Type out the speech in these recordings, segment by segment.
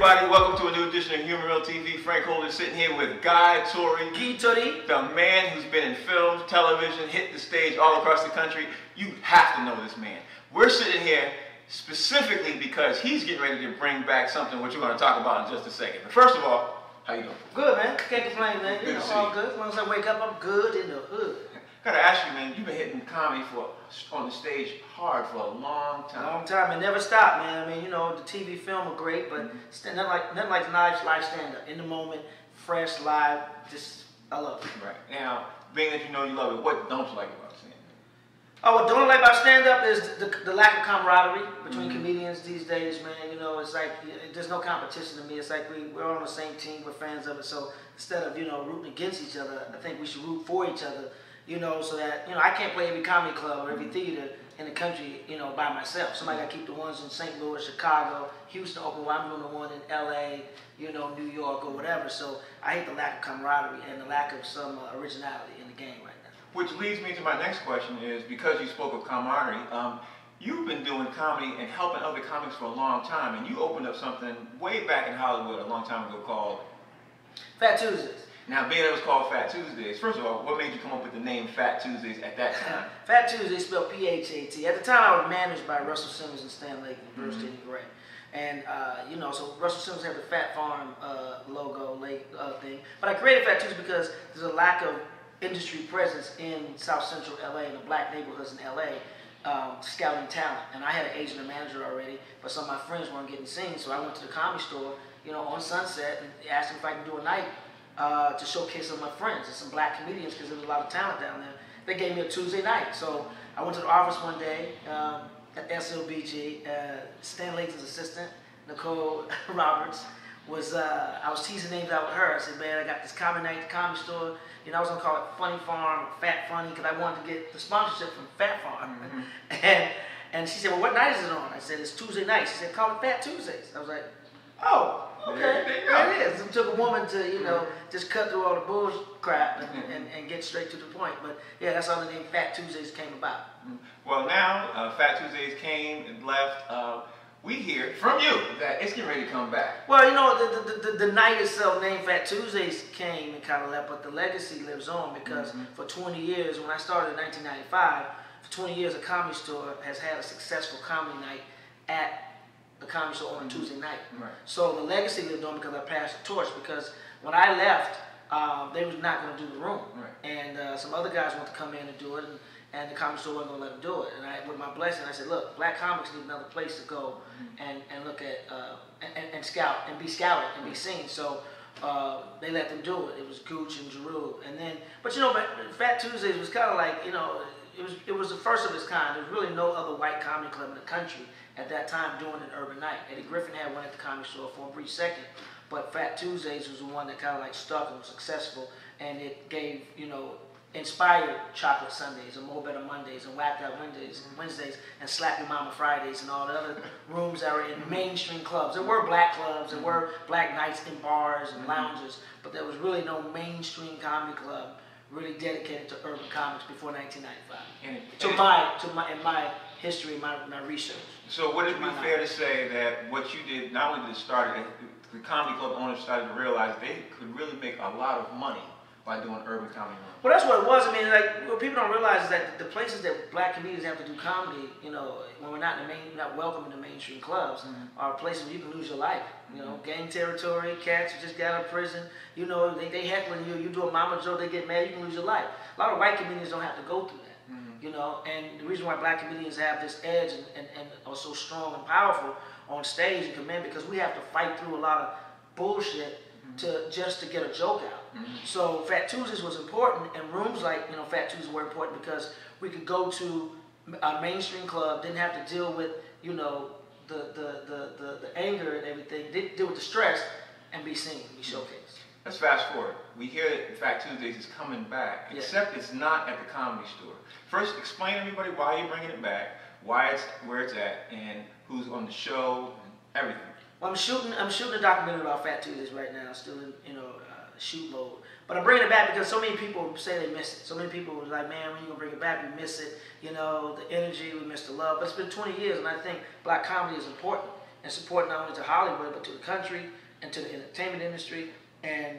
everybody, welcome to a new edition of Humor Mill TV. Frank Holder sitting here with Guy Torry. Guy Torry. The man who's been in film, television, hit the stage all across the country. You have to know this man. We're sitting here specifically because he's getting ready to bring back something which we're going to talk about in just a second. But first of all, how you doing? Good, man. Can't complain, man. Good You know, to see all you. good. As long as I wake up, I'm good in the hood. Gotta ask you, man, you've been hitting comedy on the stage hard for a long time. Long time. It never stopped, man. I mean, you know, the TV, film are great, but nothing like live stand-up. In the moment, fresh, live. Just, I love it. Right. Now, being that you know you love it, what don't you like about stand-up? Oh, what don't I like about stand-up is the lack of camaraderie between comedians these days, man. You know, it's like, there's no competition to me. It's like we're on the same team. We're fans of it. So instead of, you know, rooting against each other, I think we should root for each other. You know, so that, you know, I can't play every comedy club or every theater in the country, you know, by myself. Somebody got to keep the ones in St. Louis, Chicago, Houston open, while I'm doing the one in LA, you know, New York or whatever. So I hate the lack of camaraderie and the lack of some originality in the game right now. Which leads me to my next question is, because you spoke of camaraderie, you've been doing comedy and helping other comics for a long time, and you opened up something way back in Hollywood a long time ago called Phat Tuesdays. Now, being that it was called Phat Tuesdays, first of all, what made you come up with the name Phat Tuesdays at that time? Phat Tuesdays spelled P-H-A-T. At the time, I was managed by Russell Simmons and Stan Lake and Bruce Diddy Gray. And, you know, so Russell Simmons had the Phat Farm logo thing. But I created Phat Tuesdays because there's a lack of industry presence in South Central LA and the black neighborhoods in LA, scouting talent. And I had an agent and manager already, but some of my friends weren't getting seen. So I went to the Comedy Store, you know, on Sunset and asked them if I could do a night to showcase some of my friends and some black comedians because there was a lot of talent down there. They gave me a Tuesday night. So I went to the office one day at SLBG. Stan Lake's assistant, Nicole Roberts, was, I was teasing names out with her. I said, man, I got this comedy night at the Comedy Store. You know, I was going to call it Funny Farm, Fat Funny, because I wanted to get the sponsorship from Fat Farm. And she said, well, what night is it on? I said, it's Tuesday night. She said, call it Phat Tuesdays. I was like, oh, okay, there it is. It took a woman to, you know, just cut through all the bullshit crap and get straight to the point. But yeah, that's how the name Phat Tuesdays came about. Well, now Phat Tuesdays came and left. We hear from you that it's getting ready to come back. Well, you know, the night itself, named Phat Tuesdays, came and kind of left, but the legacy lives on because for 20 years, when I started in 1995, for 20 years, a Comedy Store has had a successful comedy night at the Comedy Store on a Tuesday night. Right. So the legacy lived on because I passed the torch, because when I left, they was not going to do the room. Right. And some other guys wanted to come in and do it, and the Comedy Store wasn't going to let them do it. And I, with my blessing, I said, look, black comics need another place to go and look at, and scout, and be scouted, and be seen. So they let them do it. It was Gooch and Giroux. And then, but you know, Phat Tuesdays was kind of like, you know, it was the first of its kind. There was really no other white comedy club in the country at that time doing an urban night. Eddie Griffin had one at the Comedy Store for a brief second, but Phat Tuesdays was the one that kind of like stuck and was successful, and it gave, you know, inspired Chocolate Sundays and More Better Mondays and Whacked Out Wednesdays and Slap Your Mama Fridays and all the other rooms that were in mainstream clubs. There were black clubs, there were black nights in bars and lounges, but there was really no mainstream comedy club really dedicated to urban comics before 1995. In my history, my research. So would it be fair to say that what you did, not only did it start, the comedy club owners started to realize they could really make a lot of money by doing urban comedy? Well, that's what it was. I mean, like, what people don't realize is that the places that black comedians have to do comedy, you know, when we're not not welcome in the mainstream clubs, are places where you can lose your life. You know, gang territory, cats who just got out of prison, you know, they heckling you, you do a mama joke, they get mad, you can lose your life. A lot of white comedians don't have to go through that. You know, and the reason why black comedians have this edge and are so strong and powerful on stage and command, because we have to fight through a lot of bullshit just to get a joke out. So Phat Tuesdays was important, and rooms like, you know, Phat Tuesdays were important because we could go to a mainstream club, didn't have to deal with, you know, the anger and everything, didn't deal with the stress, and be seen, be showcased. Let's fast forward. We hear that Phat Tuesdays is coming back, except it's not at the Comedy Store. First, explain to everybody why you're bringing it back, why it's where it's at, and who's on the show, and everything. Well, I'm shooting a documentary about Phat Tuesdays right now, still in, you know, shoot mode. But I'm bringing it back because so many people say they miss it. So many people were like, man, when you gonna bring it back? We miss it. You know, the energy, we miss the love. But it's been 20 years, and I think black comedy is important. and support not only to Hollywood but to the country and to the entertainment industry. And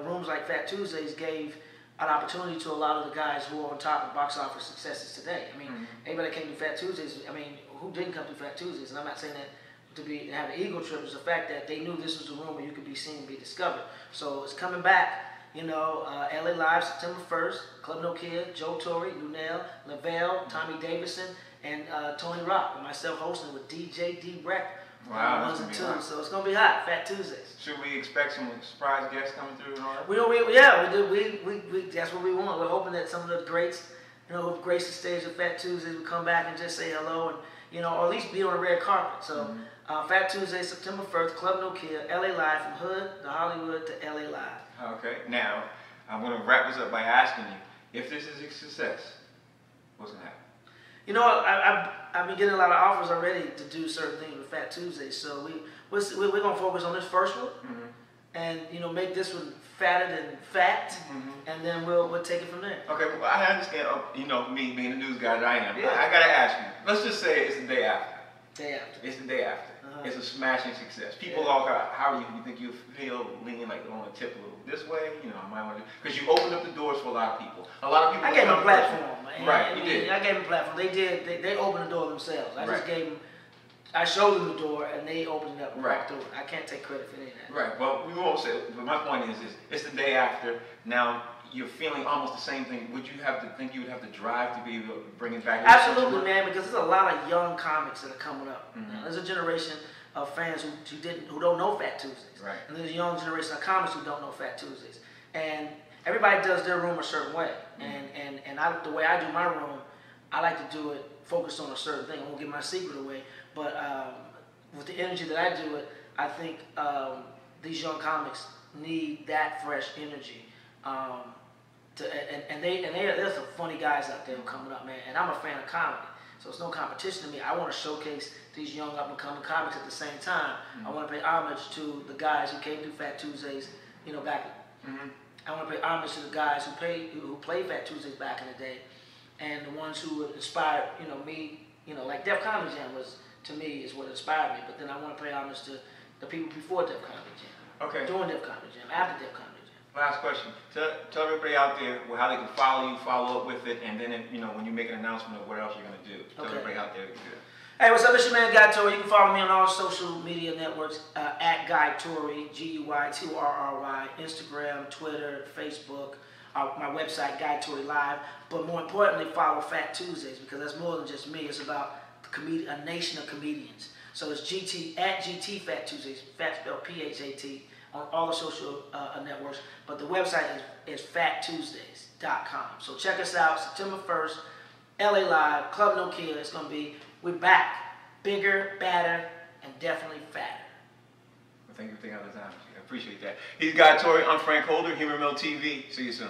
rooms like Phat Tuesdays gave an opportunity to a lot of the guys who are on top of box office successes today. I mean, everybody that came to Phat Tuesdays. I mean, who didn't come to Phat Tuesdays? And I'm not saying that to have an ego trip. It's the fact that they knew this was the room where you could be seen and be discovered. So it's coming back. LA Live, September 1st, Club No Kid, Joe Torry, Lunel, Lavelle, Tommy Davidson, and Tony Rock, and myself hosting with DJ D Breck. Wow, ones and twos. So it's gonna be hot. Phat Tuesdays. Should we expect some surprise guests coming through and all that? We that's what we want. We're hoping that some of the greats, who've graced the stage of Phat Tuesdays will come back and just say hello and or at least be on the red carpet. So Phat Tuesdays, September 1st, Club No Kid, LA Live, from Hood to Hollywood to LA Live. Okay, now I'm going to wrap this up by asking you, if this is a success, what's going to happen? I've been getting a lot of offers already to do certain things with Phat Tuesdays. So we're going to focus on this first one, and make this one fatter than fat, and then we'll take it from there. Okay, well, I understand. Me being the news guy that I am, I got to ask you. Let's just say it's the day after. It's the day after. It's a smashing success. People all got, how do you think you feel leaning like on a tip a little this way? I might want to, because you opened up the doors for a lot of people. I gave them a platform, man. Right, you did. I gave them a platform. They opened the door themselves. I showed them the door and they opened it up and walked through it. I can't take credit for any of that. Right, well, we won't say, but my point is it's the day after. Now, you're feeling almost the same thing. Would you have to think you would have to drive to be able to bring it back? Absolutely, man, because there's a lot of young comics that are coming up. There's a generation of fans who don't know Phat Tuesdays. Right. And there's a young generation of comics who don't know Phat Tuesdays. And everybody does their room a certain way. And the way I do my room, I like to do it focused on a certain thing. I won't give my secret away, but with the energy that I do it, I think these young comics need that fresh energy. There's some funny guys out there coming up, man. And I'm a fan of comedy, so it's no competition to me. I want to showcase these young up-and-coming comics at the same time. I want to pay homage to the guys who came through Phat Tuesdays, back. I want to pay homage to the guys who played Phat Tuesdays back in the day, and the ones who inspired, me. Like Def Comedy Jam to me is what inspired me. But then I want to pay homage to the people before Def Comedy Jam. Okay. During Def Comedy Jam, after Def Comedy Jam. Last question. Tell everybody out there how they can follow you, follow up with it, and then when you make an announcement of what else you're going to do. Tell everybody out there to do it. Hey, what's up? It's your man Guy Torry. You can follow me on all social media networks at Guy Torry, GUY2RRY, Instagram, Twitter, Facebook, my website, Guy Torry Live. But more importantly, follow Phat Tuesdays, because that's more than just me. It's about a nation of comedians. So it's at GT Phat Tuesdays, Phat spelled PHAT, on all the social networks. But the website is phattuesdays.com. So check us out, September 1st, LA Live, Club No Kid. It's going to be, we're back. Bigger, badder, and definitely fatter. Well, thank you for taking out the time. I appreciate that. He's Guy Torry. I'm Frank Holder, Humor Mill TV. See you soon.